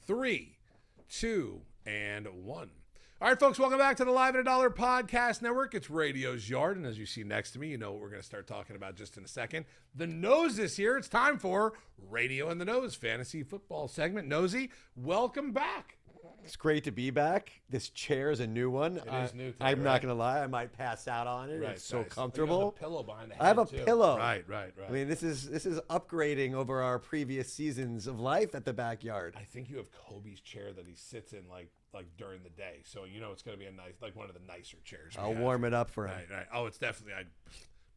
3, 2, and 1. All right, folks, welcome back to the Live at a Dollar Podcast Network. It's Radio's Yard, and as you see next to me, you know what we're going to start talking about just in a second. The Nose is here. It's time for Radio and the Nose Fantasy Football segment. Nosy, welcome back. It's great to be back. This chair is a new one. It is new today, I'm not going to lie. I might pass out on it. Right, it's so nice. comfortable. You have a pillow behind the head, I have a too. pillow. Right. I mean, this is upgrading over our previous seasons of life at the backyard. I think you have Kobe's chair that he sits in like during the day, so you know it's going to be a nice, like one of the nicer chairs. I'll warm it up for him. Right. Oh, it's definitely.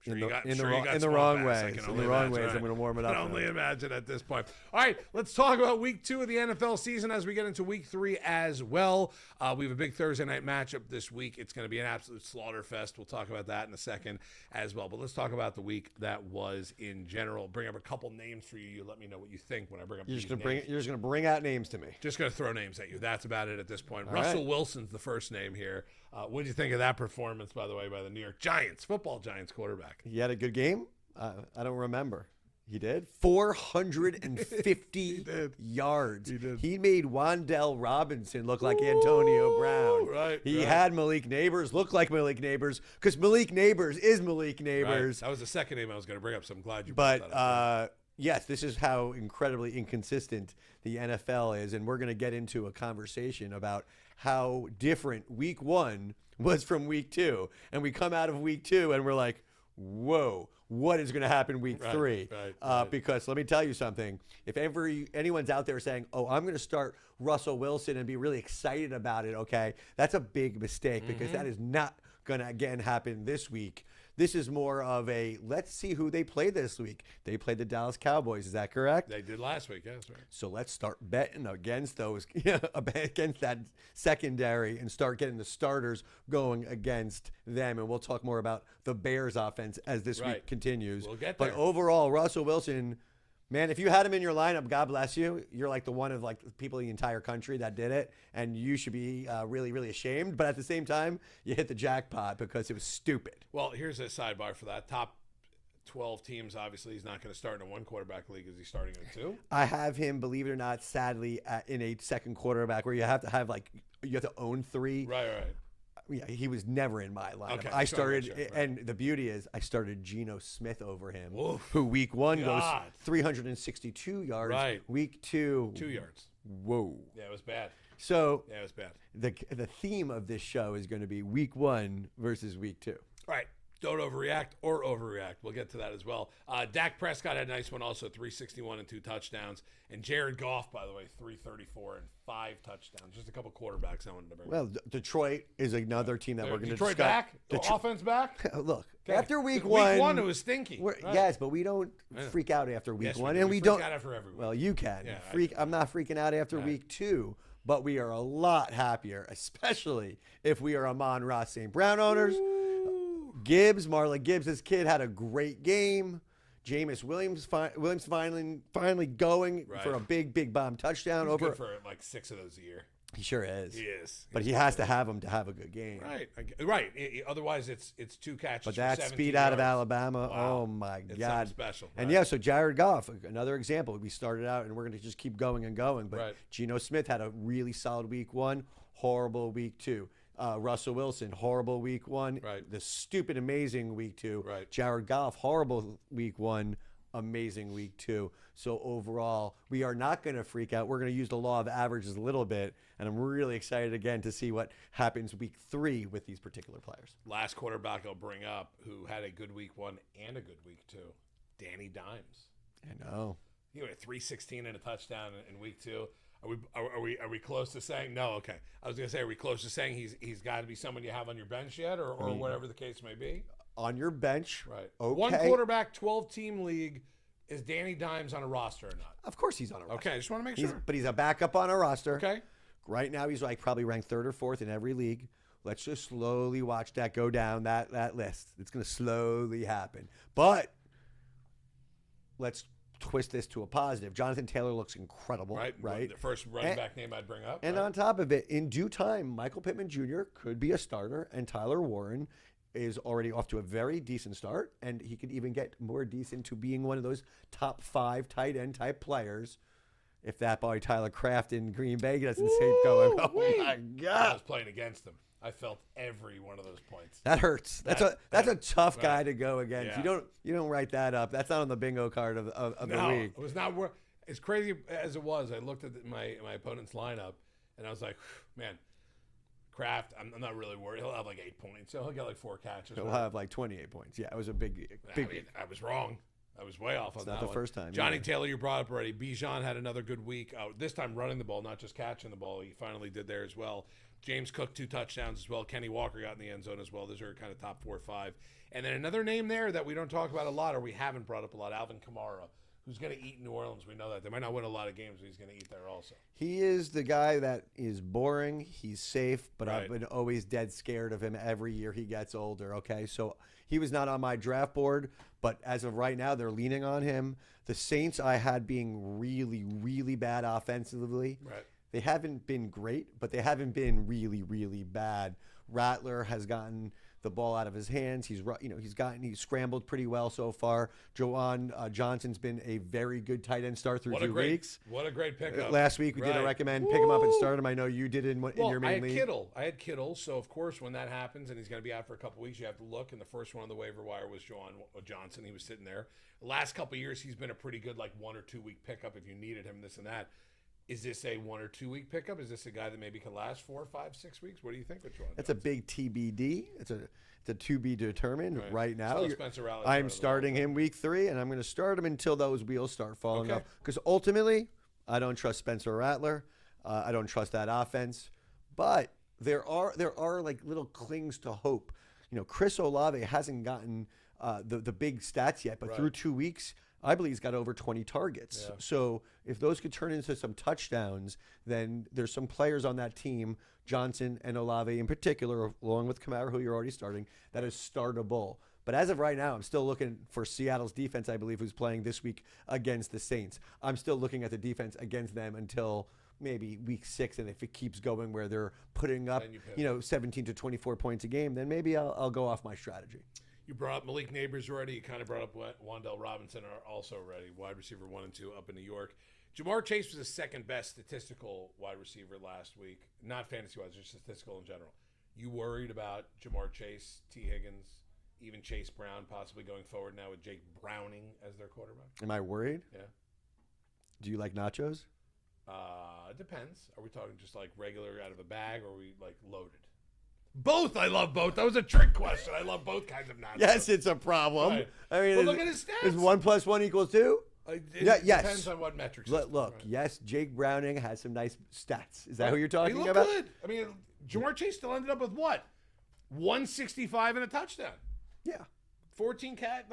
In the wrong ways. I'm going to warm it up. I can only imagine at this point. All right, let's talk about week 2 of the NFL season as we get into week 3 as well. We have a big Thursday night matchup this week. It's going to be an absolute slaughter fest. We'll talk about that in a second as well. But let's talk about the week that was in general. Bring up a couple names for you. You let me know what you think when I bring up these names. You're just going to bring out names to me. Just going to throw names at you. That's about it at this point. All Russell right. Wilson's the first name here. What did you think of that performance, by the way, by the New York Giants, football Giants quarterback? He had a good game? I don't remember. He did? 450 yards. He did. He made Wan'Dale Robinson look like Antonio Brown. Right. He had Malik Neighbors look like Malik Neighbors because Malik Neighbors is Malik Neighbors. Right. That was the second name I was going to bring up, so I'm glad you brought that up. But yes, this is how incredibly inconsistent the NFL is, and we're going to get into a conversation about how different week 1 was from week 2. And we come out of week 2 and we're like, whoa, what is going to happen week 3? Right. Because let me tell you something. If anyone's out there saying, oh, I'm going to start Russell Wilson and be really excited about it, okay, that's a big mistake because that is not going to, again, happen this week. This is more of a, let's see who they play this week. They played the Dallas Cowboys. Is that correct? They did last week, yes. Right. So let's start betting against those, against that secondary and start getting the starters going against them. And we'll talk more about the Bears offense as this week continues. We'll get there. But overall, Russell Wilson, man, if you had him in your lineup, God bless you. You're like the one of like the people in the entire country that did it, and you should be really, really ashamed. But at the same time, you hit the jackpot because it was stupid. Well, here's a sidebar for that. Top 12 teams, obviously, he's not going to start in a 1-quarterback league. Is he starting in 2? I have him, believe it or not, sadly, in a second quarterback where you have to have you have to own 3. Right. Yeah, he was never in my lineup. Okay, I started, sure, right. and the beauty is I started Geno Smith over him, Oof. who week 1 goes God. 362 yards. Right. Week 2, 2 yards. Whoa. Yeah, it was bad. So Yeah, it was bad. the theme of this show is going to be week 1 versus week 2. All right. Don't overreact or overreact. We'll get to that as well. Dak Prescott had a nice one also, 361 and 2 touchdowns. And Jared Goff, by the way, 334 and 5 touchdowns. Just a couple quarterbacks I wanted to bring up. Well, Detroit is another team that we're going to discuss. Detroit back? Offense back? Look, Okay. after week 1. Week 1, it was stinky. Right. Right. Yes, but we don't freak out after week Yes, 1. do. And we don't. freak out after every week. Well, you can. Yeah, I'm not freaking out after week 2, but we are a lot happier, especially if we are Amon-Ra St. Brown owners. Marlon Gibbs, this kid had a great game. Jameis Williams finally going for a big bomb touchdown. He's good for like 6 of those a year. He sure is. He is. But he has to have them to have a good game. Right. Otherwise, it's 2 catches. But for that 17 speed out of yards. Alabama, Wow. oh my It's God. something special. And yeah, so Jared Goff, another example. We started out and we're going to just keep going and going. But Geno Smith had a really solid week 1, horrible week 2. Russell Wilson, horrible week 1. Right. The stupid, amazing week 2. Right. Jared Goff, horrible week 1, amazing week 2. So overall, we are not going to freak out. We're going to use the law of averages a little bit. And I'm really excited again to see what happens week 3 with these particular players. Last quarterback I'll bring up who had a good week 1 and a good week 2, Danny Dimes. I know. He went 316 and a touchdown in week 2. Are we close to saying no? Okay, I was gonna say, are we close to saying he's got to be someone you have on your bench yet, or whatever the case may be? On your bench, Right. Okay. 1 quarterback, 12-team league. Is Danny Dimes on a roster or not? Of course he's on a roster. Okay, I just want to make sure. But he's a backup on a roster. Okay. Right now he's like probably ranked 3rd or 4th in every league. Let's just slowly watch that go down that list. It's going to slowly happen. But let's twist this to a positive. Jonathan Taylor looks incredible. Right. The first running back name I'd bring up. And on top of it, in due time, Michael Pittman Jr. could be a starter, and Tyler Warren is already off to a very decent start, and he could even get more decent to being one of those top 5 tight end type players. if that boy Tyler Kraft in Green Bay doesn't keep going. Oh my I God, was playing against him. I felt every one of those points. that hurts. That's a tough guy to go against. Yeah. You don't write that up. That's not on the bingo card of the week. It was not worth. As crazy as it was, I looked at my opponent's lineup and I was like, man, Kraft. I'm not really worried. He'll have like 8 points. So he'll get like 4 catches. He'll have like 28 points. Yeah, it was a big. I was wrong. I was way off on that not the one. first time, Johnny yeah. Taylor, you brought up already. Bijan had another good week. This time running the ball, not just catching the ball. He finally did there as well. James Cook, 2 touchdowns as well. Kenny Walker got in the end zone as well. Those are kind of top 4 or 5. And then another name there that we don't talk about a lot, or we haven't brought up a lot, Alvin Kamara, who's going to eat in New Orleans. We know that. They might not win a lot of games, but he's going to eat there also. He is the guy that is boring. He's safe, but Right. I've been always dead scared of him every year he gets older. Okay, so he was not on my draft board, but as of right now, they're leaning on him. The Saints I had being really, really bad offensively. Right. They haven't been great, but they haven't been really, really bad. Rattler has gotten the ball out of his hands. He's scrambled pretty well so far. Joan Johnson's been a very good tight end start through 2 weeks. What a great pickup. Last week we did Right. recommend pick him up and start him. I know you did in your main league. I had Kittle, so of course when that happens and he's going to be out for a couple weeks, you have to look. And the first one on the waiver wire was Joan Johnson. He was sitting there. The last couple of years, he's been a pretty good 1 or 2 week pickup if you needed him, this and that. Is this a 1 or 2 week pickup? Is this a guy that maybe can last 4, 5, 6 weeks? What do you think with Joan? That's a big TBD. It's a to be determined right now. Still Spencer Rattler I'm started starting him week 3, and I'm going to start him until those wheels start falling Okay. off. Because ultimately, I don't trust Spencer Rattler. I don't trust that offense. But there are little clings to hope. Chris Olave hasn't gotten the big stats yet, but Right. through 2 weeks, I believe he's got over 20 targets. Yeah. So if those could turn into some touchdowns, then there's some players on that team, Johnson and Olave in particular, along with Kamara, who you're already starting, that is startable. But as of right now, I'm still looking for Seattle's defense, I believe, who's playing this week against the Saints. I'm still looking at the defense against them until maybe week 6, and if it keeps going where they're putting up, Then you pivot. 17 to 24 points a game, then maybe I'll go off my strategy. You brought up Malik Neighbors already. You kind of brought up Wan'Dale Robinson are also already. Wide receiver 1 and 2 up in New York. Jamar Chase was the second best statistical wide receiver last week. Not fantasy-wise, just statistical in general. You worried about Jamar Chase, T. Higgins, even Chase Brown possibly going forward now with Jake Browning as their quarterback? Am I worried? Yeah. Do you like nachos? It depends. Are we talking just regular out of a bag, or are we loaded? Both. I love both. That was a trick question. I love both kinds of nachos. Yes, it's a problem. Right. I mean, Well, look at his stats. Is 1 + 1 = 2? It yes. depends on what metrics. Look, yes, Jake Browning has some nice stats. Is that who you're He talking looked about? good. I mean, Jamar Chase still ended up with what? 165 and a touchdown. Yeah. 14 catches.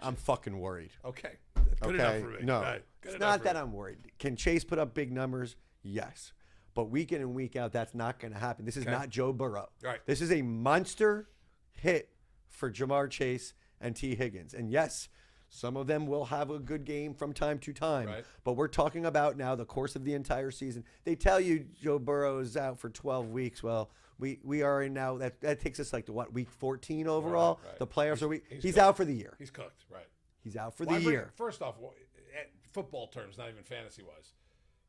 I'm fucking worried. Okay. That's good enough Okay. for me. No, All right. Good it's enough not for that me. I'm worried. Can Chase put up big numbers? Yes. But week in and week out, that's not going to happen. This is Okay. not Joe Burrow. Right. This is a monster hit for Jamar Chase and T. Higgins. And yes, some of them will have a good game from time to time. Right. But we're talking about now the course of the entire season. They tell you Joe Burrow is out for 12 weeks. Well, we are in now. That takes us to what, week 14 overall? Right. The playoffs are week. he's He's cooked. out for the year. He's cooked, right? He's out for Why the bring- year. First off, at football terms, not even fantasy-wise,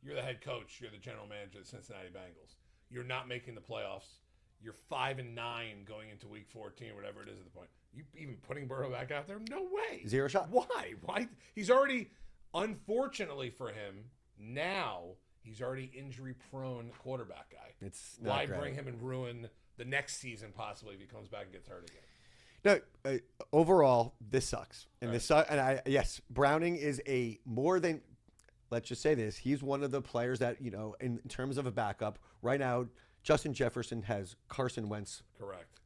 you're the head coach. You're the general manager of the Cincinnati Bengals. You're not making the playoffs. You're 5-9 going into week 14, whatever it is at the point. You even putting Burrow back out there? No way. Zero shot. Why? Why? He's already, unfortunately for him, now he's already injury-prone quarterback guy. It's not Why great. bring him and ruin the next season possibly if he comes back and gets hurt again? No, overall, this sucks. And Right. yes, Browning is a more than, let's just say this, he's one of the players that, in terms of a backup, right now, Justin Jefferson has Carson Wentz. Correct.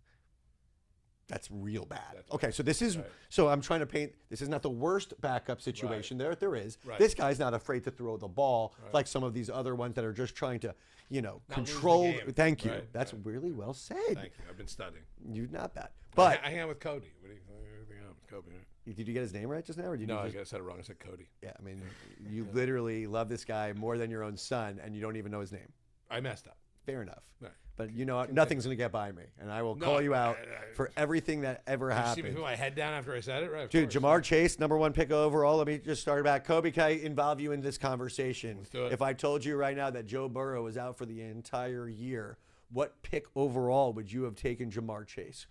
That's real bad. That's Okay, so this is, Right. so I'm trying to paint, this is not the worst backup situation there is. Right. This guy's not afraid to throw the ball Right. like some of these other ones that are just trying to, lose the control. game. Thank you. Right, That's right. really well said. Thank you. I've been studying. You're not bad. But I hang out with Cody. What do you hang out with Cody? Right? did you get his name right just now? Or did No, you I just, guess I said it wrong. I said Cody. Yeah, I mean, you literally love this guy more than your own son, and you don't even know his name. I messed up. fair enough. Right. But you know what? Nothing's going to get by me. And I will call you out for everything that ever You see me happened. put my head down after I said it, right? Of Dude, course. Jamar Chase, #1 pick overall. Let me just start back. Kobe, can I involve you in this conversation? Let's do it. If I told you right now that Joe Burrow is out for the entire year, what pick overall would you have taken Jamar Chase?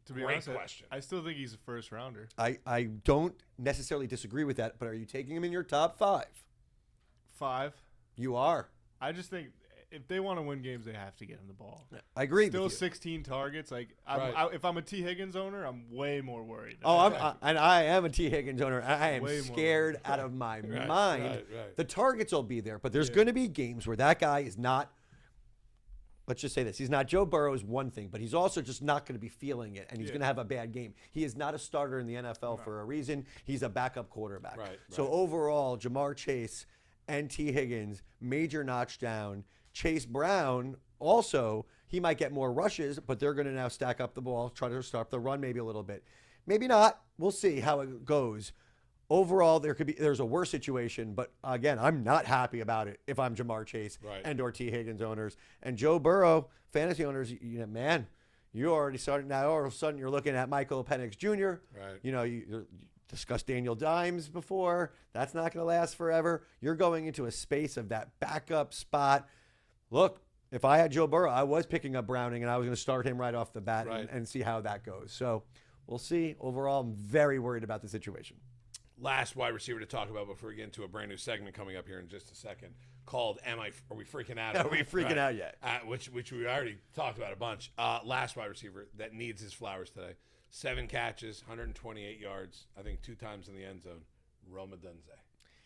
To be Great honest, question. I still think he's a first rounder. I don't necessarily disagree with that, but are you taking him in your top 5? 5. You are. I just think if they want to win games, they have to get him the ball. I agree. Still with you. 16 targets. Like, Right. if I'm a T. Higgins owner, I'm way more worried. Oh, and I am a T. Higgins owner. I am Way more. scared out of my Right, mind. right. The targets will be there, but there's going to be games where that guy is not. Let's just say this: he's not Joe Burrow is one thing, but he's also just not going to be feeling it, and he's going to have a bad game. He is not a starter in the NFL for a reason. He's a backup quarterback. Right, So right. overall, Jamar Chase and T. Higgins, major notch down. Chase Brown also, he might get more rushes, but they're going to now stack up the ball, try to start the run maybe a little bit. Maybe not. We'll see how it goes. Overall, there's a worse situation, but again, I'm not happy about it if I'm Jamar Chase Right. and or T. Higgins owners. And Joe Burrow, fantasy owners, man, you already started now. All of a sudden, you're looking at Michael Penix Jr. Right. You discussed Daniel Dimes before. That's not going to last forever. You're going into a space of that backup spot. Look, if I had Joe Burrow, I was picking up Browning, and I was going to start him right off the bat Right. and see how that goes. So we'll see. Overall, I'm very worried about the situation. Last wide receiver to talk about before we get into a brand new segment coming up here in just a second called Are We Freaking Out? Are we freaking out yet? Which we already talked about a bunch. Last wide receiver that needs his flowers today. 7 catches, 128 yards, I think 2 times in the end zone. Roma Dunze.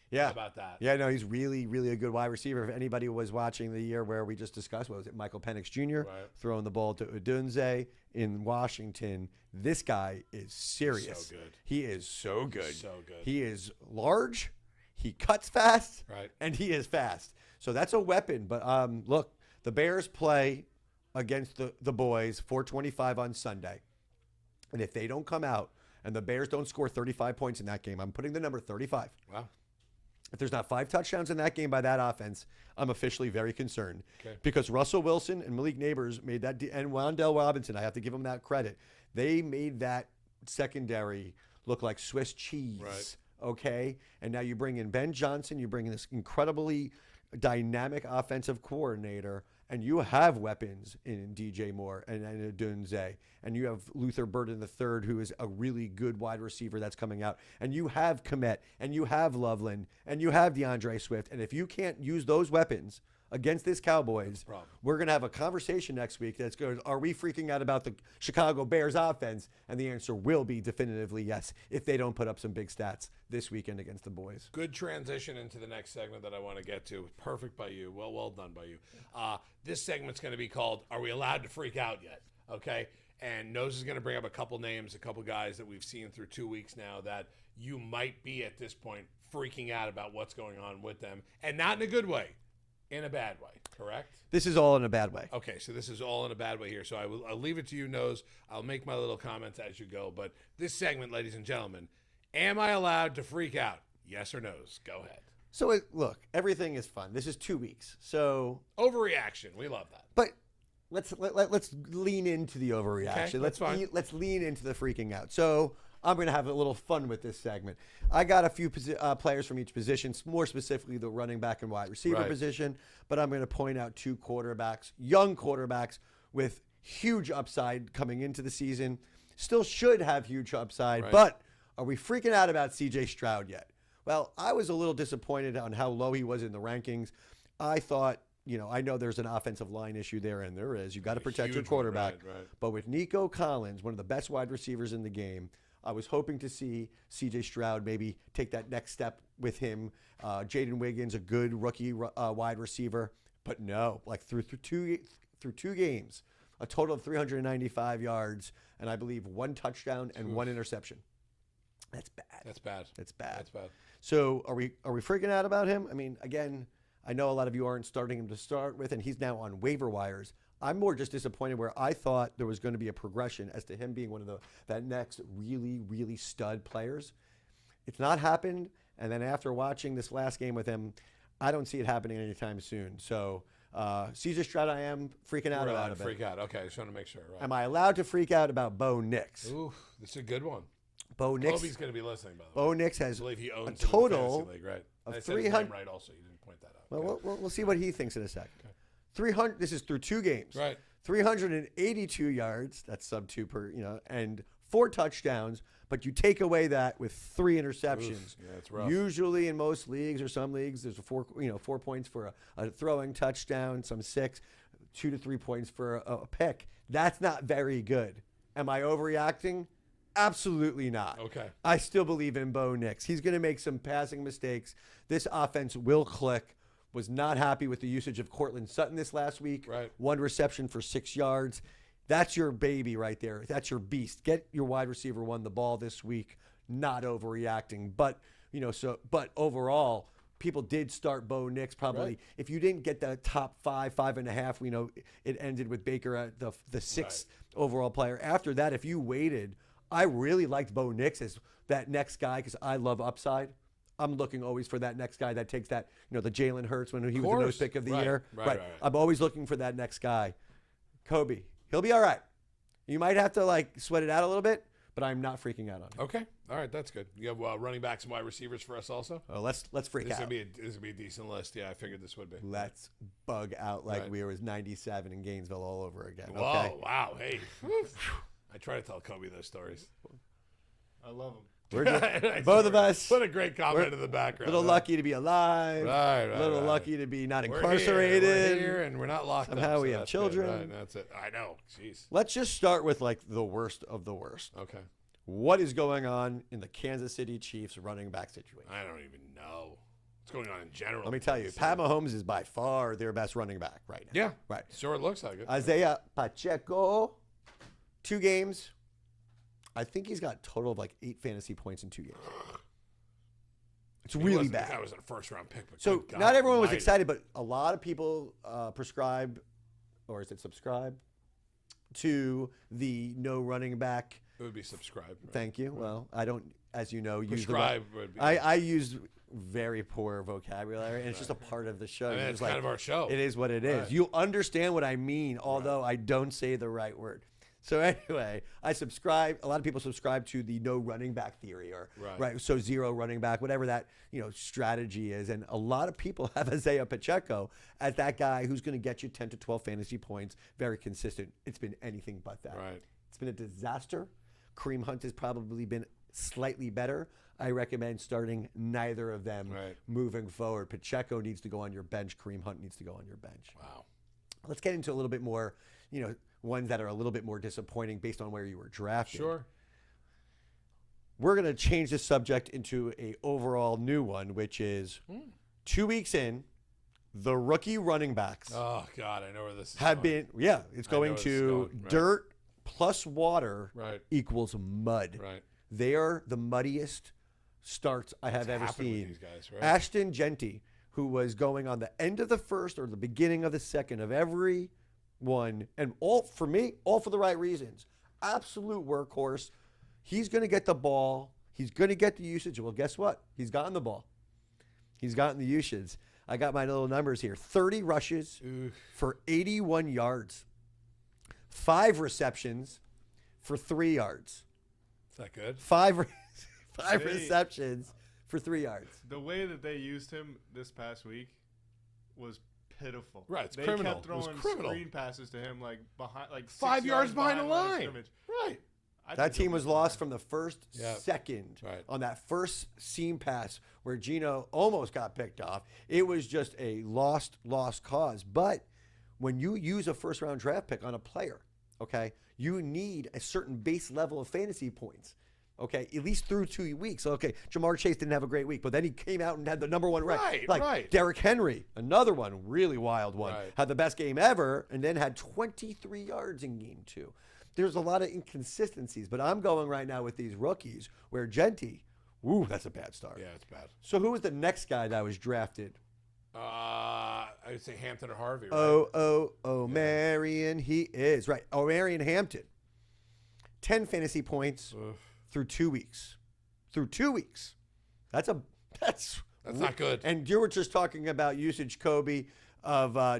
Yeah. How about that? Yeah, no, he's really, really a good wide receiver. If anybody was watching the year where we just discussed, what was it, Michael Penix Jr. Right. throwing the ball to Udunze in Washington, this guy is serious. So good. He is so good. So good. He is large, he cuts fast, Right. and he is fast. So that's a weapon. But look, the Bears play against the boys 4:25 on Sunday. And if they don't come out and the Bears don't score 35 points in that game, I'm putting the number 35. Wow. If there's not 5 touchdowns in that game by that offense, I'm officially very concerned. Okay. Because Russell Wilson and Malik Neighbors made that, and Wan'Dale Robinson, I have to give them that credit. They made that secondary look like Swiss cheese. Right. Okay? And now you bring in Ben Johnson, you bring in this incredibly dynamic offensive coordinator, and you have weapons in DJ Moore and Dunze, and you have Luther Burden III, who is a really good wide receiver that's coming out, and you have Kmet, and you have Loveland, and you have DeAndre Swift, and if you can't use those weapons against this Cowboys, problem. we're going to have a conversation next week that's going, are we freaking out about the Chicago Bears offense? And the answer will be definitively yes, if they don't put up some big stats this weekend against the boys. Good transition into the next segment that I want to get to. Perfect by you. Well done by you. This segment's going to be called Are We Allowed to Freak Out Yet? Okay? And Nose is going to bring up a couple names, a couple guys that we've seen through 2 weeks now that you might be at this point freaking out about what's going on with them. And not in a good way, in a bad way, correct? This is all in a bad way. Okay, so this is all in a bad way here. So I'll leave it to you, Nose. I'll make my little comments as you go. But this segment, ladies and gentlemen, am I allowed to freak out? Yes or no's? Go ahead. So look, everything is fun. This is 2 weeks. So, Overreaction. We love that. but let's lean into the overreaction. Okay, that's fine. Let's lean into the freaking out. So I'm going to have a little fun with this segment. I got a few players from each position, more specifically the running back and wide receiver Right. position, but I'm going to point out 2 quarterbacks, young quarterbacks with huge upside coming into the season. Still should have huge upside, Right. but are we freaking out about CJ Stroud yet? Well, I was a little disappointed on how low he was in the rankings. I thought, I know there's an offensive line issue there, and there is. You got to protect your huge one, quarterback. right. But with Nico Collins, one of the best wide receivers in the game, I was hoping to see CJ Stroud maybe take that next step with him. Jaden Wiggins, a good rookie wide receiver, but no, like through two games, a total of 395 yards, and I believe 1 touchdown and 1 interception. That's bad. That's bad. That's bad. That's bad. So are we freaking out about him? I mean, again, I know a lot of you aren't starting him to start with, and he's now on waiver wires. I'm more just disappointed where I thought there was going to be a progression as to him being one of that next really, really stud players. It's not happened, and then after watching this last game with him, I don't see it happening anytime soon. So Caesar Stroud, I am freaking out We're about allowed a to bit. freak out. Okay, just want to make sure. Right. Am I allowed to freak out about Bo Nix? Ooh, this is a good one. Bo Nix. Kobe's going to be listening, by the way. Bo Nix I has believe he owns a total fantasy league, right? of I said his name 300 right also. You didn't point that out. Well, Okay. we'll see what he thinks in a second. 300. This is through 2 games. Right. 382 yards. That's sub 2 per, and 4 touchdowns. But you take away that with 3 interceptions. Yeah, it's rough. Usually in most leagues or some leagues, there's 4 points for a throwing touchdown, some 6, 2 to 3 points for a pick. That's not very good. Am I overreacting? Absolutely not. Okay. I still believe in Bo Nix. He's going to make some passing mistakes. This offense will click. Was not happy with the usage of Cortland Sutton this last week. Right. 1 reception for 6 yards. That's your baby right there. That's your beast. Get your wide receiver 1 the ball this week. Not overreacting. But, but overall, people did start Bo Nix probably. Right. If you didn't get the top 5, 5.5, it ended with Baker at the 6th overall player. After that, if you waited, I really liked Bo Nix as that next guy because I love upside. I'm looking always for that next guy that takes that, the Jalen Hurts when he was the nose pick of the year. Right. I'm always looking for that next guy. Kobe, he'll be all right. You might have to sweat it out a little bit, but I'm not freaking out on him. Okay. All right. That's good. You have running backs and wide receivers for us also? Oh, let's freak This is out. going to be a decent list. Yeah, I figured this would be. Let's bug out like Right. we were 97 in Gainesville all over again. Whoa, Okay. wow. Hey. I try to tell Kobe those stories. I love him. We're just, both of us, Put a great comment in the a background. little lucky to be alive. Right, A little right. lucky to be not We're incarcerated. We're here and we're not locked Somehow up. we so have that's good. children. Right, that's it. I know. Jeez. Let's just start with the worst of the worst. Okay. What is going on in the Kansas City Chiefs running back situation? I don't even know what's going on in general. Let me tell you, Pat Mahomes is by far their best running back right now. Yeah. Right. Sure, it looks like it. Isaiah Pacheco, 2 games. I think he's got a total of 8 fantasy points in 2 games. It's really bad. That was a first round pick. But So good God not everyone was almighty. excited, but a lot of people prescribe, or is it subscribe, to the no running back. It would be subscribed. Right? Thank you. Well, I don't, as you know, use the right. Prescribe would be. I use very poor vocabulary, and it's just a part of the show. I mean, You're it's just kind of our show. It is what it is. Right. You understand what I mean, although I don't say the right word. So anyway, I subscribe. A lot of people subscribe to the no running back theory, or Right. So 0 running back, whatever that strategy is. And a lot of people have Isaiah Pacheco as that guy who's going to get you 10 to 12 fantasy points, very consistent. It's been anything but that. Right. It's been a disaster. Kareem Hunt has probably been slightly better. I recommend starting neither of them Right. moving forward. Pacheco needs to go on your bench. Kareem Hunt needs to go on your bench. Wow. Let's get into a little bit more, ones that are a little bit more disappointing based on where you were drafted. Sure. We're going to change the subject into a overall new one, which is 2 weeks in, the rookie running backs Oh God, I know where this is. have going. been, it's I know going where this to is going, right. dirt plus water Right. equals mud. Right. They are the muddiest starts I have ever happened with seen. these guys, right? Ashton Genty, who was going on the end of the first or the beginning of the second of every one, and all for the right reasons. Absolute workhorse. He's going to get the ball. He's going to get the usage. Well, guess what? He's gotten the ball. He's gotten the usage. I got my little numbers here. 30 rushes for 81 yards. 5 receptions for 3 yards. Is that good? 5 They- receptions for 3 yards. The way that they used him this past week was pitiful. Right, it's they criminal. kept It was throwing criminal. screen passes to him behind, 5 6 yards behind the of line. scrimmage. Right. I That think team it was lost from the first Yeah. second Right. on that first seam pass where Gino almost got picked off. It was just a lost cause. But when you use a first round draft pick on a player, okay, you need a certain base level of fantasy points. Okay, at least through 2 weeks. Okay, Jamar Chase didn't have a great week, but then he came out and had the number 1 rank. Right. Derrick Henry, another one, really wild one, Right. had the best game ever, and then had 23 yards in game 2. There's a lot of inconsistencies, but I'm going right now with these rookies where Genty, ooh, that's a bad start. Yeah, it's bad. So who was the next guy that was drafted? I would say Hampton or Harvey. Right? Marion, he is. Right, Marion Hampton. 10 fantasy points through 2 weeks. Through 2 weeks. That's That's not good. And you were just talking about usage, Kobe.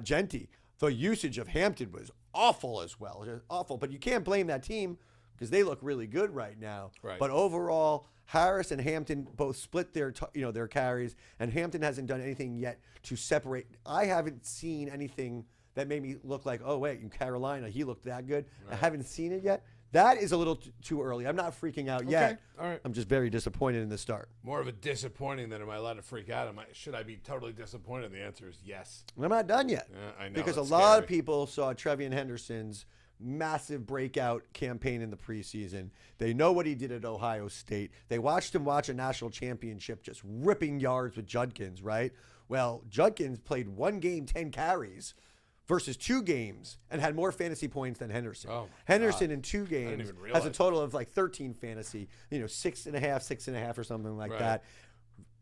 Genty. The usage of Hampton was awful as well, just awful. But you can't blame that team because they look really good right now. Right. But overall, Harris and Hampton both split their their carries, and Hampton hasn't done anything yet to separate. I haven't seen anything that made me look like, oh wait, in Carolina he looked that good. I haven't seen it yet. That is a little too early. I'm not freaking out yet. All right. I'm just very disappointed in the start. More of a disappointing than am I allowed to freak out? Should I be totally disappointed? The answer is yes. I'm not done yet. Yeah, I know, Because a it's lot of scary. people saw Trevian Henderson's massive breakout campaign in the preseason. They know what he did at Ohio State. They watched him watch a national championship just ripping yards with Judkins, right? Well, Judkins played 1 game, 10 carries versus 2 games and had more fantasy points than Henderson. Oh, my Henderson God. in 2 games even has a realize total of like 13 fantasy, 6.5 or something like Right. that.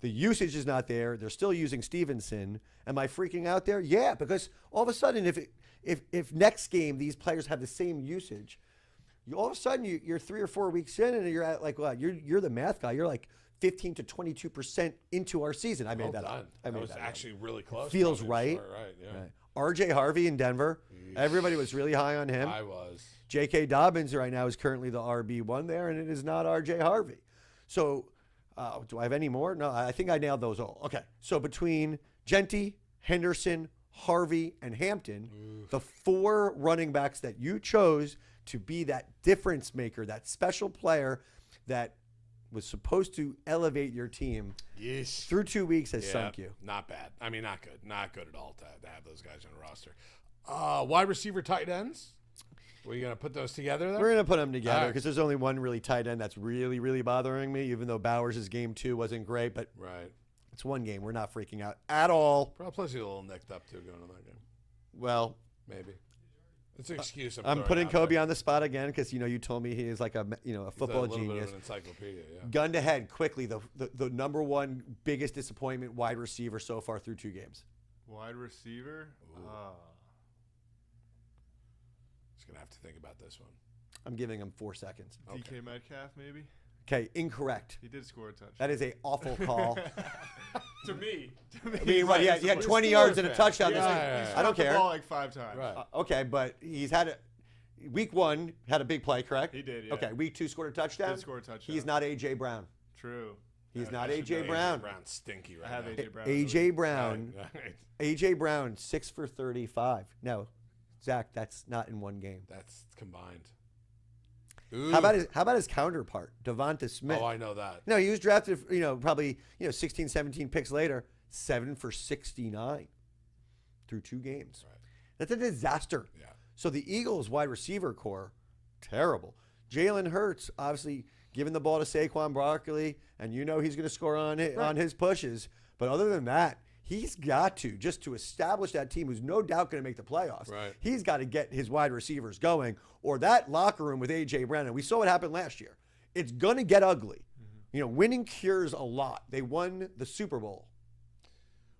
The usage is not there. They're still using Stevenson. Am I freaking out there? Yeah, because all of a sudden, if next game these players have the same usage, all of a sudden you're 3 or 4 weeks in and you're at like, well, you're the math guy. You're like 15 to 22% into our season. I made Well that done. up. I That made was that actually really close. Feels probably. right. Sure, right. Yeah. Right. R.J. Harvey in Denver. Everybody was really high on him. I was. J.K. Dobbins right now is currently the RB1 there, and it is not R.J. Harvey. So, do I have any more? No, I think I nailed those all. Okay. So between Genty, Henderson, Harvey, and Hampton, the 4 running backs that you chose to be that difference maker, that special player that was supposed to elevate your team Yes. through 2 weeks has Yeah, sunk you. Not bad. I mean, not good. Not good at all to have those guys on the roster. Wide receiver, tight ends. Were you going to put those together then? We're going to put them together All right. because there's only one really tight end that's really, really bothering me, even though Bowers' game 2 wasn't great, but Right. it's one game. We're not freaking out at all. Probably plus you're a little nicked up too going to that game. Well, Maybe. It's an excuse. I'm throwing putting out Kobe there. on the spot again because you told me he is like a a He's football a little genius. Bit of an encyclopedia. Yeah. Gun to head quickly, the number one biggest disappointment wide receiver so far through 2 games. Wide receiver. Just gonna have to think about this one. I'm giving him 4 seconds. DK Metcalf, maybe. Okay, incorrect. He did score a touchdown. That is a awful call. To me. I mean, what, he had 20 yards and a touchdown. Yeah, This yeah, thing- yeah. I don't The care. ball like 5 times. Right. Okay, but he's had week 1 had a big play, correct? He did, yeah. Okay, week 2 scored a touchdown. Did score a touchdown. He's not A.J. Brown. True. He's Yeah, not I should A.J. know. Brown. Brown's stinky right I have now. A.J. Brown. A.J. Brown. Right. A.J. Brown, 6 for 35. No, Zach, that's not in one game. That's combined. How about his counterpart, Devonta Smith? Oh, I know that. No, he was drafted, probably 16, 17 picks later, 7 for 69 through 2 games. Right. That's a disaster. Yeah. So the Eagles wide receiver core, terrible. Jalen Hurts, obviously giving the ball to Saquon Barkley, and he's going to score on his pushes. But other than that, he's got to, just to establish that team who's no doubt going to make the playoffs. Right. He's got to get his wide receivers going, or that locker room with A.J. Brown, and we saw what happened last year. It's going to get ugly. Winning cures a lot. They won the Super Bowl.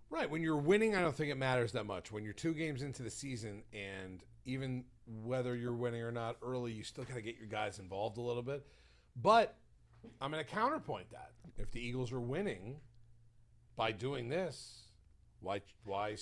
Right. When you're winning, I don't think it matters that much. When you're 2 games into the season, and even whether you're winning or not early, you still got to get your guys involved a little bit. But I'm going to counterpoint that. If the Eagles are winning by doing this, why?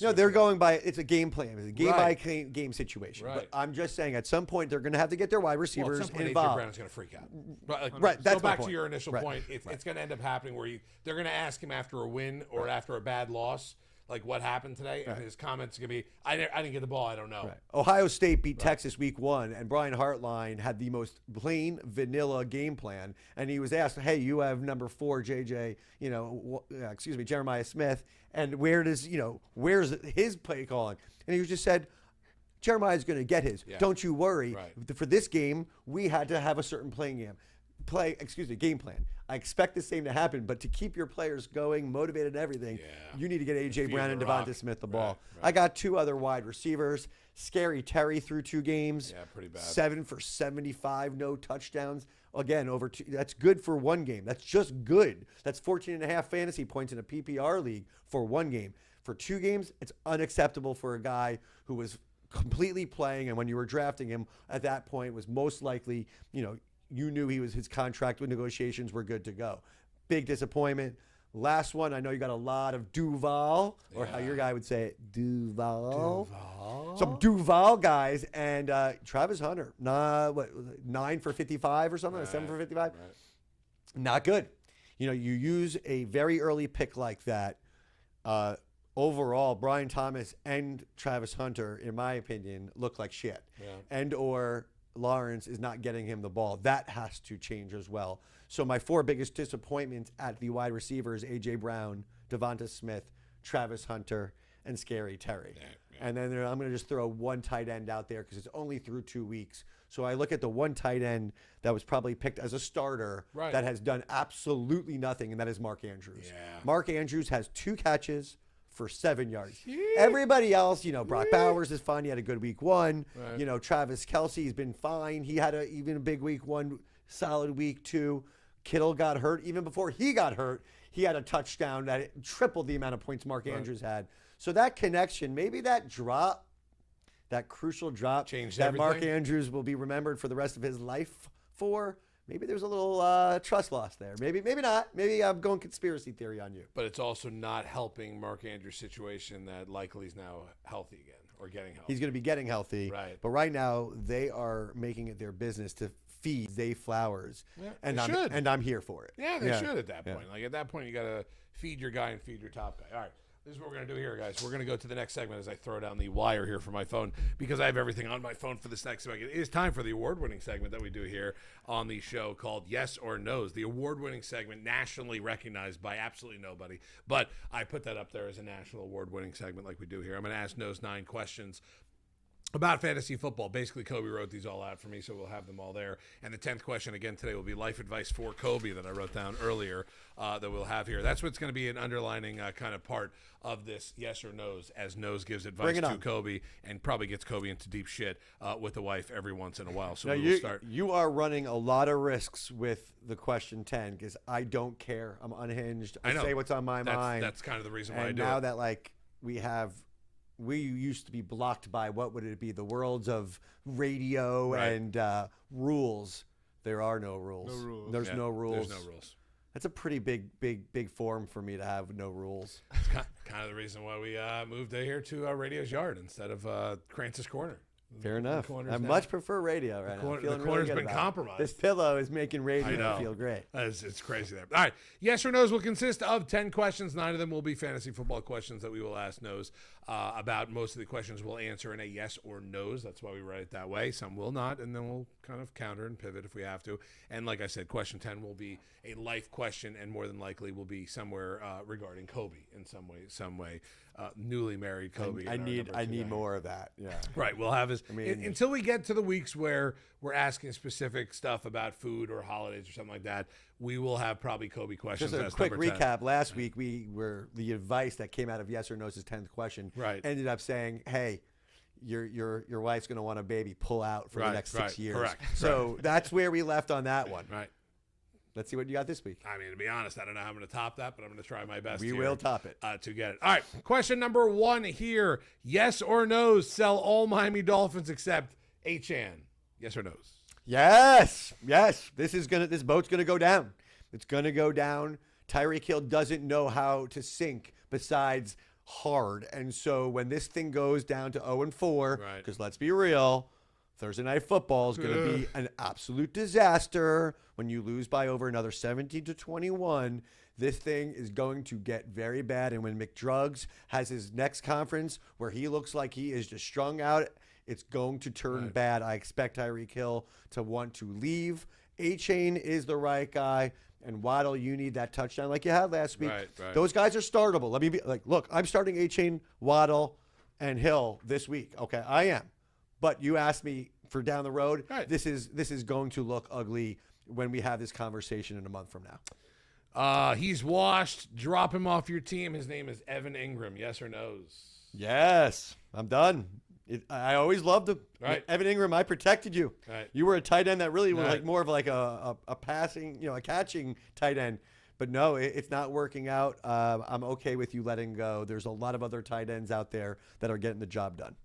No, they're going by, it's a game plan. It's a game Right. by game situation. Right. But I'm just saying at some point they're going to have to get their wide Well, receivers at some point, A.J. involved. Brown's going to freak out. Right. Right, that's go my back point. to your initial Right. point. It's going to end up happening where they're going to ask him after a win or after a bad loss, like what happened today, and his comments are going to be, I didn't get the ball, I don't know. Right. Ohio State beat Texas week 1, and Brian Hartline had the most plain vanilla game plan. And he was asked, "Hey, you have number 4, Jeremiah Smith, and where's his play calling?" And he just said, "Jeremiah's going to get his. Yeah. Don't you worry. Right. For this game, we had to have a certain game plan. I expect the same to happen, but to keep your players going, motivated and everything, Yeah. you need to get A.J. Feed Brown the and rock. Devonta Smith the ball." Right. I got 2 other wide receivers. Scary Terry through 2 games. Yeah, pretty bad. 7 for 75, no touchdowns. Again, over 2. That's good for 1 game. That's just good. That's 14.5 fantasy points in a PPR league for 1 game. For 2 games, it's unacceptable for a guy who was completely playing, and when you were drafting him at that point was most likely, you knew his contract with negotiations were good to go. Big disappointment. Last one, I know you got a lot of Duval, or how your guy would say it, Duval. Some Duval guys, and Travis Hunter, 9 for 55 or something, or 7 for 55. Not good. You know, you use a very early pick like that. Overall, Brian Thomas and Travis Hunter, in my opinion, look like shit. Yeah. And or Lawrence is not getting him the ball. That has to change as well. So my 4 biggest disappointments at the wide receivers: A.J. Brown, Devonta Smith, Travis Hunter, and Scary Terry. And then I'm going to just throw one tight end out there because it's only through 2 weeks. So I look at the one tight end that was probably picked as a starter that has done absolutely nothing, and that is Mark Andrews. Yeah. Mark Andrews has 2 catches for 7 yards. Everybody else, you know, Brock Bowers is fine. He had a good week 1. Right. You know, Travis Kelce's been fine. He had even a big week 1, solid week 2. Kittle got hurt. Even before he got hurt, he had a touchdown that tripled the amount of points Mark Andrews had. So that connection, maybe that drop, that crucial drop Changed that Mark everything. Andrews will be remembered for the rest of his life for, maybe there's a little trust loss there. Maybe not. Maybe I'm going conspiracy theory on you. But it's also not helping Mark Andrews' situation that likely is now healthy again or getting healthy. He's going to be getting healthy. Right. But right now, they are making it their business to feed Zay Flowers. Yeah, and they should. I'm here for it. Yeah, they should at that point. Like at that point, you got to feed your guy and feed your top guy. All right. This is what we're going to do here, guys. We're going to go to the next segment as I throw down the wire here for my phone because I have everything on my phone for this next segment. It is time for the award-winning segment that we do here on the show called Yes or No's, the award-winning segment nationally recognized by absolutely nobody. But I put that up there as a national award-winning segment like we do here. I'm going to ask No's 9 questions about fantasy football. Basically, Kobe wrote these all out for me, so we'll have them all there. And the 10th question, again, today will be life advice for Kobe that I wrote down earlier that we'll have here. That's what's going to be an underlining kind of part of this yes or no's, as No's gives advice to Kobe and probably gets Kobe into deep shit with the wife every once in a while. So we'll start. You are running a lot of risks with the question 10 because I don't care. I'm unhinged. I say what's on my mind. That's kind of the reason why I and do now it. that like we used to be blocked by what would it be, the worlds of radio and rules. There are no rules. No rules. There's no rules. There's no rules. That's a pretty big form for me to have no rules. It's kind of the reason why we moved here to Radio's Yard instead of Krantz's Corner. Fair enough. I now. much prefer radio right now. I'm feeling The really corner's good been about it. compromised. This pillow is making radio feel great. It's crazy there. All right. Yes or no's will consist of 10 questions. 9 of them will be fantasy football questions that we will ask no's about. Most of the questions we'll answer in a yes or no's. That's why we write it that way. Some will not, and then we'll kind of counter and pivot if we have to. And like I said, question 10 will be a life question, and more than likely will be somewhere regarding Kobe in some way. Newly married Kobe. I need more of that. Yeah. Right. We'll have until we get to the weeks where we're asking specific stuff about food or holidays or something like that. We will have probably Kobe questions. Just a quick recap. Last week the advice that came out of yes or no's 10th question. Right. Ended up saying, hey, your wife's going to want a baby. Pull out for the next 6 years. Correct. So that's where we left on that one. Right. Let's see what you got this week. I mean, to be honest, I don't know how I'm going to top that, but I'm going to try my best. We will top it. To get it. All right. Question number 1 here. Yes or no's sell all Miami Dolphins except Achane. Yes or no's? Yes. This boat's gonna go down. It's gonna go down. Tyreek Hill doesn't know how to sink besides hard. And so when this thing goes down to 0-4, because let's be real, Thursday Night Football is going to be an absolute disaster when you lose by over another 17-21. This thing is going to get very bad. And when McDruggs has his next conference where he looks like he is just strung out, it's going to turn bad. I expect Tyreek Hill to want to leave. Achane is the right guy. And Waddle, you need that touchdown like you had last week. Right. Those guys are startable. Let me be like, look, I'm starting Achane, Waddle, and Hill this week. Okay, I am. But you asked me for down the road. Right. This is going to look ugly when we have this conversation in a month from now. He's washed. Drop him off your team. His name is Evan Ingram. Yes or no's? Yes, I'm done. I always loved him. Right. Evan Ingram, I protected you. Right. You were a tight end that really was like more of like a passing, a catching tight end. But no, it's not working out. I'm okay with you letting go. There's a lot of other tight ends out there that are getting the job done.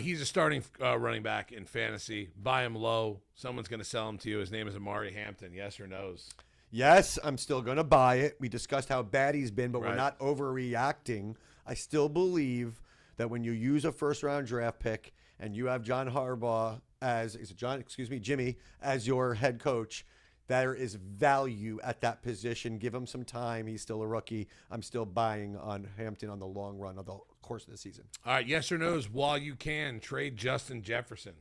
He's a starting running back in fantasy. Buy him low. Someone's going to sell him to you. His name is Amari Hampton. Yes or no's? Yes, I'm still going to buy it. We discussed how bad he's been, but we're Right. not overreacting. I still believe that when you use a first-round draft pick and you have John Harbaugh Jimmy as your head coach, there is value at that position. Give him some time. He's still a rookie. I'm still buying on Hampton on the long run of the course of the season. All right, yes or no's while you can trade Justin Jefferson.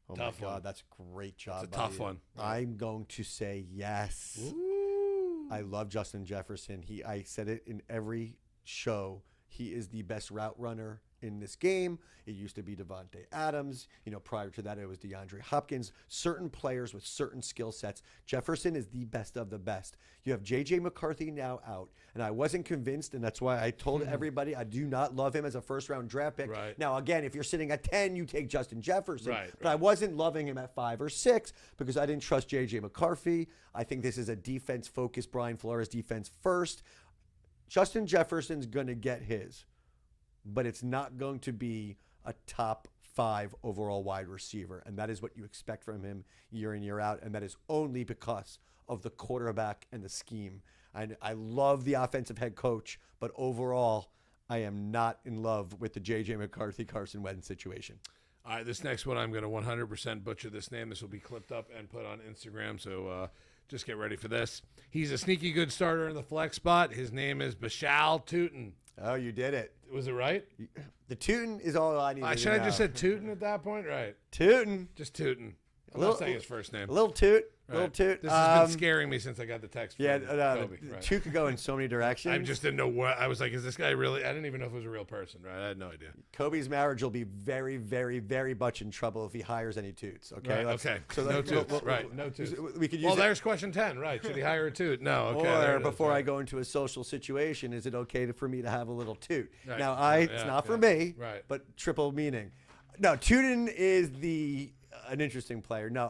Oh Tough my God, one. that's a great job. It's a tough by you. one. I'm going to say yes. Ooh. I love Justin Jefferson. I said it in every show. He is the best route runner in this game. It used to be Devontae Adams. Prior to that, it was DeAndre Hopkins. Certain players with certain skill sets. Jefferson is the best of the best. You have J.J. McCarthy now out, and I wasn't convinced, and that's why I told everybody I do not love him as a first-round draft pick. Right. Now, again, if you're sitting at 10, you take Justin Jefferson. Right, But I wasn't loving him at 5 or 6 because I didn't trust J.J. McCarthy. I think this is a defense-focused Brian Flores defense first. Justin Jefferson's going to get his, but it's not going to be a top 5 overall wide receiver. And that is what you expect from him year in, year out. And that is only because of the quarterback and the scheme. And I love the offensive head coach, but overall, I am not in love with the J.J. McCarthy, Carson Wentz situation. All right, this next one, I'm going to 100% butcher this name. This will be clipped up and put on Instagram, so just get ready for this. He's a sneaky good starter in the flex spot. His name is Bashal Tootin. Oh, you did it. Was it right? The Tootin is all I need to Should I know. just said Tootin at that point? Right. Tootin. Just Tootin. I'm Little- not saying his first name. A little toot. Right. Little toot. This has been scaring me since I got the text from Yeah, Kobe. the Right. toot could go in so many directions. I just didn't know what. I was like, is this guy really? I didn't even know if it was a real person, right? I had no idea. Kobe's marriage will be very, very, very much in trouble if he hires any toots. Okay. Right, okay. So No let's- toots. Right. No toots. We could use Well, it. there's question 10. Right. Should he hire a toot? No. Okay. there Or it is, before I right. go into a social situation, is it okay for me to have a little toot? Right. Now, Yeah, it's not for yeah. me, Right. but triple meaning. No, Tootin is an interesting player. No,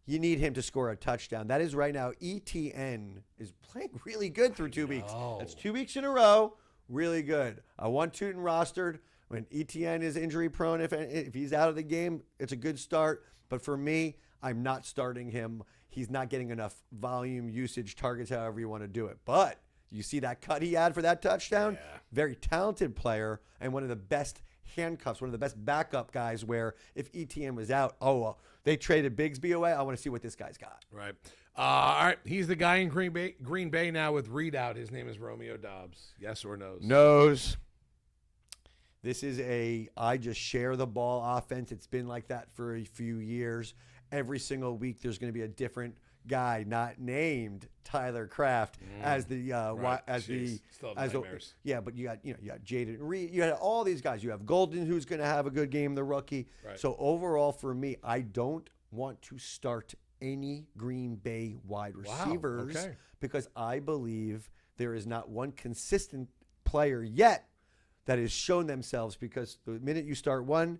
you need him to score a touchdown. That is right now. ETN is playing really good through 2 weeks. know. That's 2 weeks in a row. Really good. I want Tootin rostered. When ETN is injury prone, if he's out of the game, it's a good start. But for me, I'm not starting him. He's not getting enough volume, usage, targets, however you want to do it. But you see that cut he had for that touchdown? Yeah. Very talented player and one of the best handcuffs, one of the best backup guys where if ETN was out, they traded Bigsby away. I want to see what this guy's got. Right. All right. He's the guy in Green Bay now with readout. His name is Romeo Dobbs. Yes or no's? Knows. This is I just share the ball offense. It's been like that for a few years. Every single week there's going to be a different guy not named Tyler Kraft as the Right. as the Jeez. Still have as the, nightmares. yeah, but you got Jaden Reed, you got all these guys. You have Golden who's going to have a good game, the rookie. Right. So overall for me, I don't want to start any Green Bay wide receivers okay. because I believe there is not one consistent player yet that has shown themselves, because the minute you start one,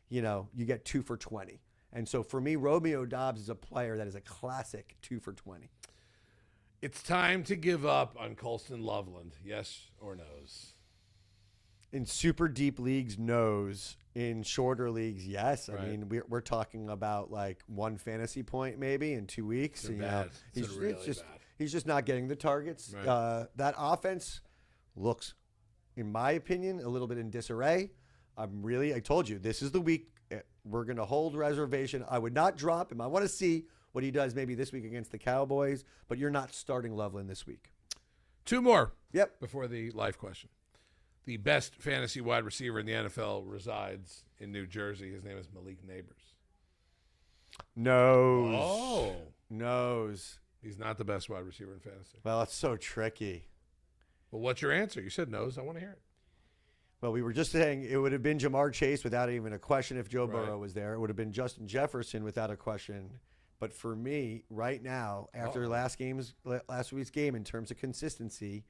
you get 2 for 20. And so for me, Romeo Dobbs is a player that is a classic 2 for 20. It's time to give up on Colston Loveland. Yes or no's? In super deep leagues, no's. In shorter leagues, yes. I Right. mean, we're talking about like 1 fantasy point maybe in 2 weeks. They're and, bad. They're really just bad. he's just not getting the targets. Right. That offense looks, in my opinion, a little bit in disarray. I told you, this is the week we're going to hold reservation. I would not drop him. I want to see what he does maybe this week against the Cowboys, but you're not starting Loveland this week. 2 more Yep. before the live question. The best fantasy wide receiver in the NFL resides in New Jersey. His name is Malik Neighbors. Nose. Oh. Nose. He's not the best wide receiver in fantasy. Well, it's so tricky. Well, what's your answer? You said no's. I want to hear it. Well, we were just saying it would have been Jamar Chase without even a question if Joe Right. Burrow was there. It would have been Justin Jefferson without a question. But for me, right now, after last week's game, in terms of consistency,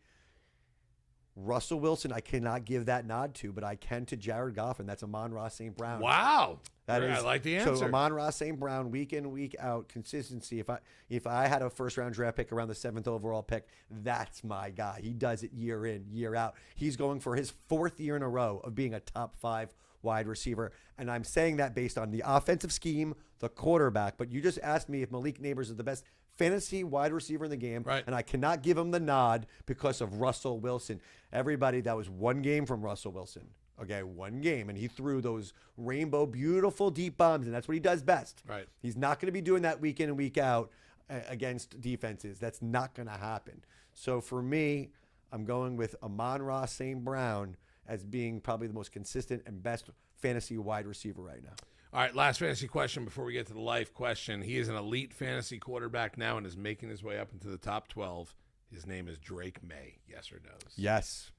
Russell Wilson, I cannot give that nod to, but I can to Jared Goff, and that's Amon-Ra St. Brown. Wow. That I is, like the answer. So Amon-Ra St. Brown, week in, week out, consistency. If I had a first-round draft pick around the 7th overall pick, that's my guy. He does it year in, year out. He's going for his 4th year in a row of being a top 5 wide receiver, and I'm saying that based on the offensive scheme, the quarterback. But you just asked me if Malik Nabers is the best fantasy wide receiver in the game, right, and I cannot give him the nod because of Russell Wilson. Everybody, that was one game from Russell Wilson. Okay, one game, and he threw those rainbow, beautiful deep bombs, and that's what he does best. Right. He's not going to be doing that week in and week out against defenses. That's not going to happen. So for me, I'm going with Amon-Ra St. Brown as being probably the most consistent and best fantasy wide receiver right now. All right, last fantasy question before we get to the life question. He is an elite fantasy quarterback now and is making his way up into the top 12. His name is Drake May. Yes or no? Yes.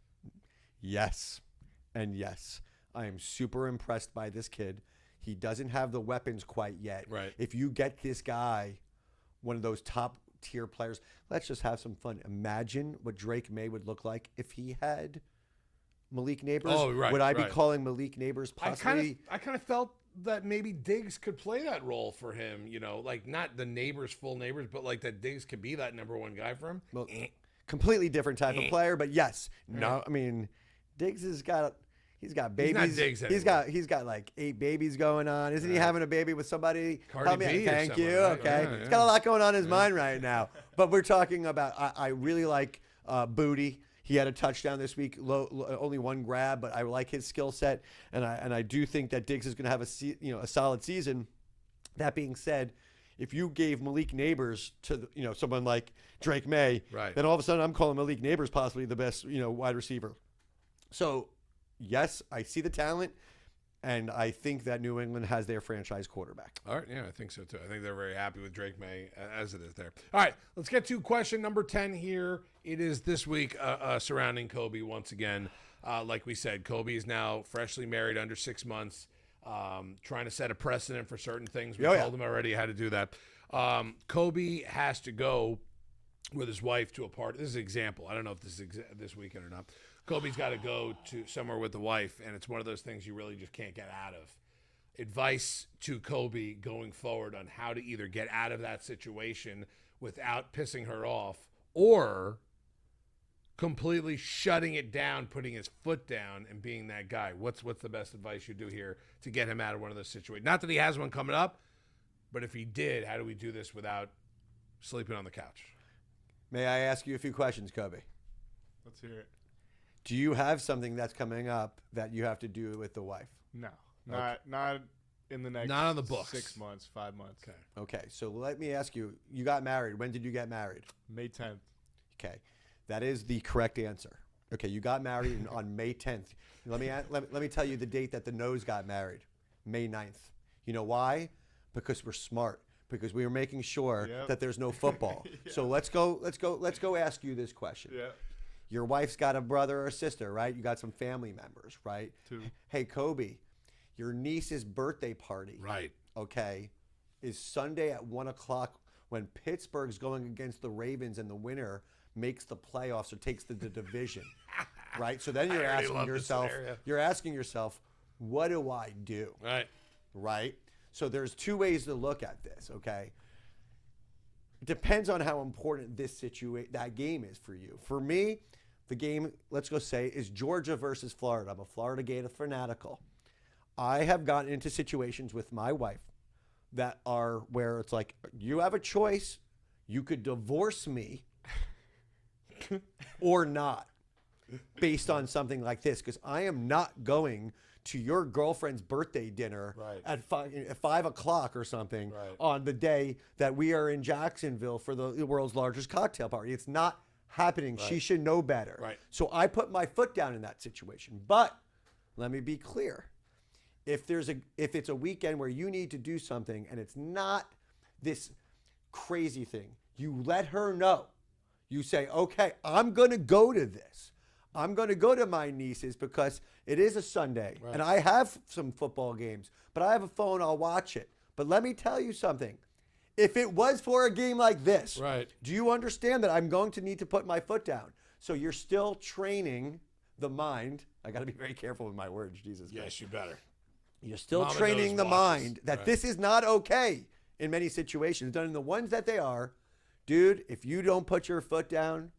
Yes. And yes. I am super impressed by this kid. He doesn't have the weapons quite yet. Right. If you get this guy, one of those top tier players, let's just have some fun. Imagine what Drake May would look like if he had Malik Nabers. Oh, right. Would I be right. calling Malik Nabers possibly? I kind of felt that maybe Diggs could play that role for him, you know, like not the Neighbors, full Neighbors, but like that Diggs could be that number one guy for him. Well, completely different type of player, but yes. No, I mean, Diggs has got he's got babies. He's not Diggs anymore. He's got like 8 babies going on. Isn't he having a baby with somebody? Cardi Help me B out. or Thank someone, you. right? Okay. Yeah, He's got a lot going on in his mind right now. But we're talking about I really like Booty. He had a touchdown this week, only one grab, but I like his skill set, and I do think that Diggs is going to have a solid season. That being said, if you gave Malik Nabers to someone like Drake May, right, then all of a sudden I'm calling Malik Nabers possibly the best wide receiver. So yes, I see the talent. And I think that New England has their franchise quarterback. All right, yeah, I think so too. I think they're very happy with Drake May as it is there. All right, let's get to question number 10 here. It is this week surrounding Kobe once again. Like we said, Kobe is now freshly married, under 6 months, trying to set a precedent for certain things. We told him already how to do that. Kobe has to go with his wife to a party. This is an example. I don't know if this is this weekend or not. Kobe's got to go to somewhere with the wife, and it's one of those things you really just can't get out of. Advice to Kobe going forward on how to either get out of that situation without pissing her off or completely shutting it down, putting his foot down, and being that guy. What's the best advice you do here to get him out of one of those situations? Not that he has one coming up, but if he did, how do we do this without sleeping on the couch? May I ask you a few questions, Kobe? Let's hear it. Do you have something that's coming up that you have to do with the wife? No, not in the next. Not on the books. 6 months, 5 months. Okay. So let me ask you. You got married. When did you get married? May 10th. Okay, that is the correct answer. Okay, you got married on May 10th. Let me tell you the date that the Noes got married. May 9th. You know why? Because we're smart. Because we were making sure that there's no football. So let's go ask you this question. Yeah. Your wife's got a brother or sister, right? You got some family members, right? 2. Hey, Kobe, your niece's birthday party, Right. okay, is Sunday at 1 o'clock when Pittsburgh's going against the Ravens and the winner makes the playoffs or takes the division, right? So then you're asking yourself, what do I do? Right. Right? So there's 2 ways to look at this, okay? It depends on how important that game is for you. For me, the game, let's go say, is Georgia versus Florida. I'm a Florida Gator fanatical. I have gotten into situations with my wife that are where it's like, you have a choice. You could divorce me or not based on something like this, because I am not going to your girlfriend's birthday dinner at 5 o'clock or something on the day that we are in Jacksonville for the world's largest cocktail party. It's not happening. She should know better. Right. So I put my foot down in that situation. But let me be clear. If it's a weekend where you need to do something and it's not this crazy thing, you let her know. You say, okay, I'm going to go to this. I'm going to go to my niece's because it is a Sunday and I have some football games, but I have a phone, I'll watch it. But let me tell you something. If it was for a game like this, Right. do you understand that I'm going to need to put my foot down? So you're still training the mind. I got to be very careful with my words, Jesus Christ. Yes, you better. You're still Mama training knows the watches. mind that Right. this is not okay in many situations. Done in the ones that they are, dude, if you don't put your foot down,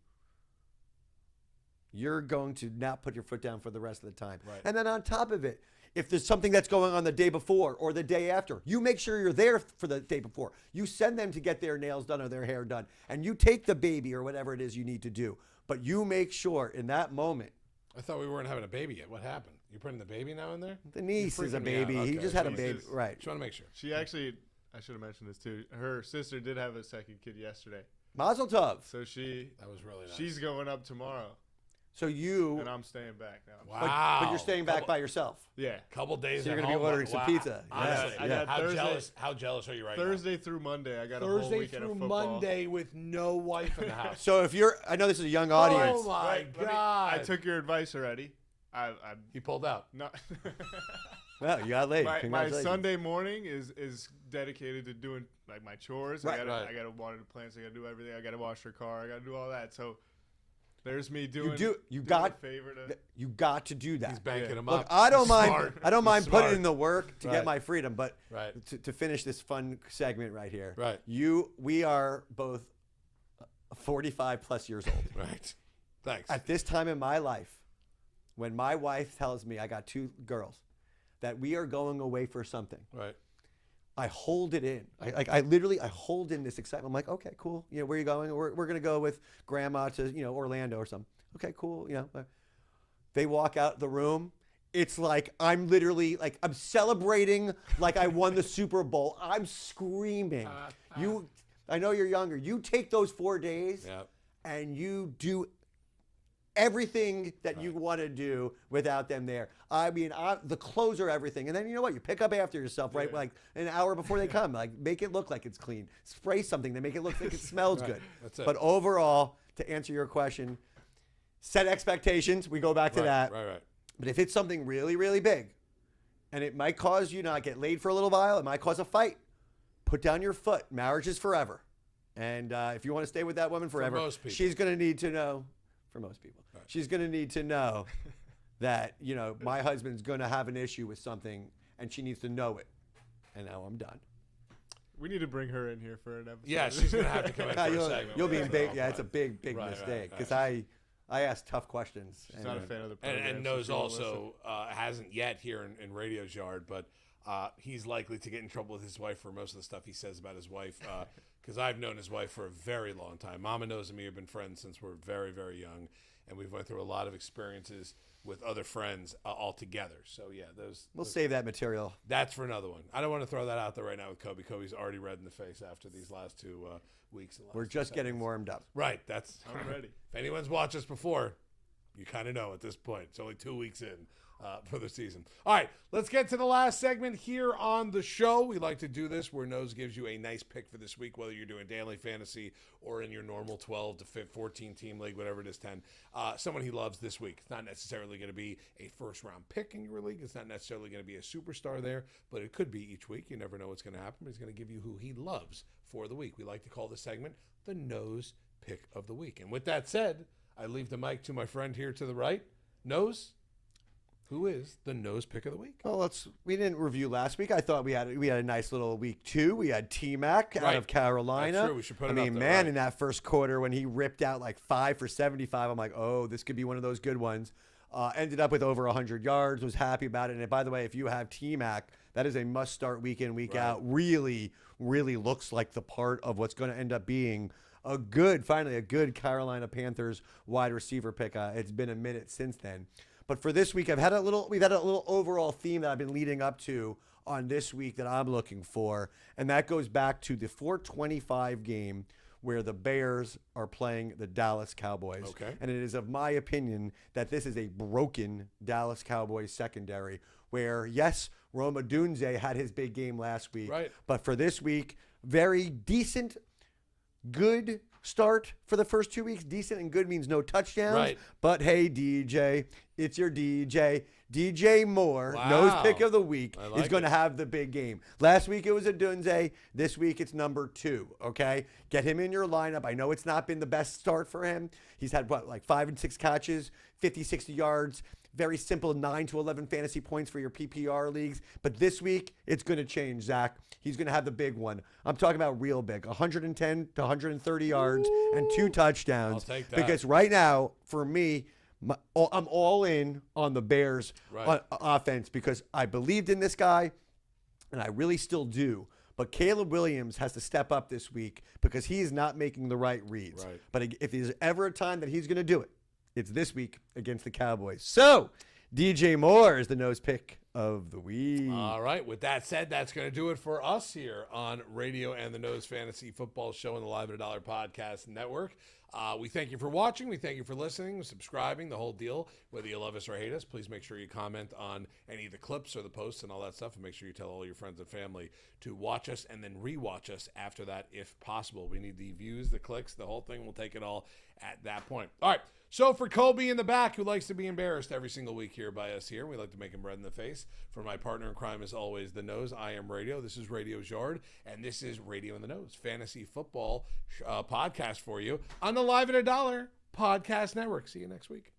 you're going to not put your foot down for the rest of the time. Right. And then on top of it, if there's something that's going on the day before or the day after, you make sure you're there for the day before. You send them to get their nails done or their hair done, and you take the baby or whatever it is you need to do. But you make sure in that moment, I thought we weren't having a baby yet. What happened? You putting the baby now in there? the niece You're is a freaking me out. baby. He Okay, just had a so baby. Jesus. Right. Just want to make sure. She actually, I should have mentioned this too. Her sister did have a second kid yesterday, Mazel tov. so That was really nice. she's going up tomorrow, So you, and I'm staying back now. wow. but you're staying back by yourself. Yeah, Couple days. So you're at gonna be home. ordering some Wow. pizza. Honestly, I got how Thursday- jealous? How jealous are you right Thursday through Monday, I got now? a whole Thursday weekend through of football. Monday with no wife in the house. So if you're, I know this is a young audience. Oh my Right, let me- god! I took your advice already. I'm He pulled out. not. Well, you got laid. my Congratulations. Sunday morning is dedicated to doing like my chores. Right, right. I gotta water the plants. I gotta do everything. I gotta wash her car. I gotta do all that. So there's me doing. You doing got- a favor to. You got to do that. He's banking Yeah. him Look, up. I don't He's mind. smart. I don't He's mind smart. putting in the work to Right. get my freedom, but Right. to finish this fun segment right here. Right. We are both 45 plus years old. Right. Thanks. At this time in my life, when my wife tells me I got 2 girls, that we are going away for something, Right. I hold it in. I literally hold in this excitement. I'm like, okay, cool. You know, where are you going? We're gonna go with grandma to Orlando or something. Okay, cool. They walk out the room. It's like I'm literally like I'm celebrating like I won the Super Bowl. I'm screaming. I know you're younger. You take those 4 days Yeah. and you do everything that you want to do without them there. I mean, the clothes are everything. And then you know what? You pick up after yourself, right? Yeah. Like an hour before they come. Like make it look like it's clean. Spray something to make it look like it smells Right. good. That's it. But overall, to answer your question, set expectations. We go back to Right. that. Right. But if it's something really, really big, and it might cause you not get laid for a little while, it might cause a fight, put down your foot. Marriage is forever. And if you want to stay with that woman forever, most people. she's going to need to know, for most people, Right. she's going to need to know that, my husband's going to have an issue with something and she needs to know it. And now I'm done. We need to bring her in here for an episode. Yeah, she's gonna have to come in for a segment. You'll be with in us. big, Oh, yeah, it's a right. big, big Right, mistake right. because I ask tough questions. She's not a fan of the program. And so knows she won't listen. also hasn't yet here in Radio's yard, but he's likely to get in trouble with his wife for most of the stuff he says about his wife. Because I've known his wife for a very long time. Mama knows and me have been friends since we're very, very young, and we've went through a lot of experiences with other friends all together. So yeah, We'll save that material. that's for another one. I don't want to throw that out there right now with Kobe. Kobe's already red in the face after these last 2 weeks. And We're last just 2 getting segments. warmed up. Right. That's I'm ready. If anyone's watched us before, you kind of know at this point. It's only 2 weeks in for the season. All right, let's get to the last segment here on the show. We like to do this where Nose gives you a nice pick for this week, whether you're doing daily fantasy or in your normal 12 to 14 team league, whatever it is, 10. Someone he loves this week. It's not necessarily going to be a first-round pick in your league. It's not necessarily going to be a superstar there, but it could be each week. You never know what's going to happen. He's going to give you who he loves for the week. We like to call this segment the Nose Pick of the Week. And with that said, I leave the mic to my friend here to the right. Nose, who is the Nose Pick of the Week? Well, we didn't review last week. I thought we had a nice little week 2. We had T-Mac out Right. of Carolina. That's true. We should put I it mean, up there, man, right. in that first quarter when he ripped out like 5 for 75, I'm like, oh, this could be one of those good ones. Ended up with over 100 yards. Was happy about it. And by the way, if you have T-Mac, that is a must-start week in, week out. Really, really looks like the part of what's going to end up being finally a good Carolina Panthers wide receiver pick. It's been a minute since then. But for this week, we've had a little overall theme that I've been leading up to on this week that I'm looking for, and that goes back to the 425 game where the Bears are playing the Dallas Cowboys. Okay. And it is of my opinion that this is a broken Dallas Cowboys secondary where, yes, Roma Dunze had his big game last week. Right. But for this week, very decent, good start for the first 2 weeks. Decent and good means no touchdowns. Right. But hey, DJ, it's your DJ. DJ Moore, Wow. nose pick of the week, I like is going it. to have the big game. Last week it was a Dunze. This week it's number 2, okay? Get him in your lineup. I know it's not been the best start for him. He's had, like 5 and 6 catches, 50, 60 yards. Very simple 9 to 11 fantasy points for your PPR leagues. But this week, it's going to change, Zach. He's going to have the big one. I'm talking about real big. 110 to 130 yards and 2 touchdowns. I'll take that. Because right now, for me, I'm all in on the Bears Right. offense because I believed in this guy, and I really still do. But Caleb Williams has to step up this week because he is not making the right reads. Right. But if there's ever a time that he's going to do it, it's this week against the Cowboys. So, DJ Moore is the nose pick of the week. All right. With that said, that's going to do it for us here on Radio and the Nose Fantasy Football Show and the Live at a Dollar Podcast Network. We thank you for watching. We thank you for listening, subscribing, the whole deal. Whether you love us or hate us, please make sure you comment on any of the clips or the posts and all that stuff. And make sure you tell all your friends and family to watch us and then rewatch us after that if possible. We need the views, the clicks, the whole thing. We'll take it all at that point. All right. So for Kobe in the back, who likes to be embarrassed every single week here by us here, we like to make him red in the face. For my partner in crime, as always, the Nose, I am Radio. This is Radio's Yard, and this is Radio in the Nose, fantasy football podcast for you on the Live at a Dollar Podcast Network. See you next week.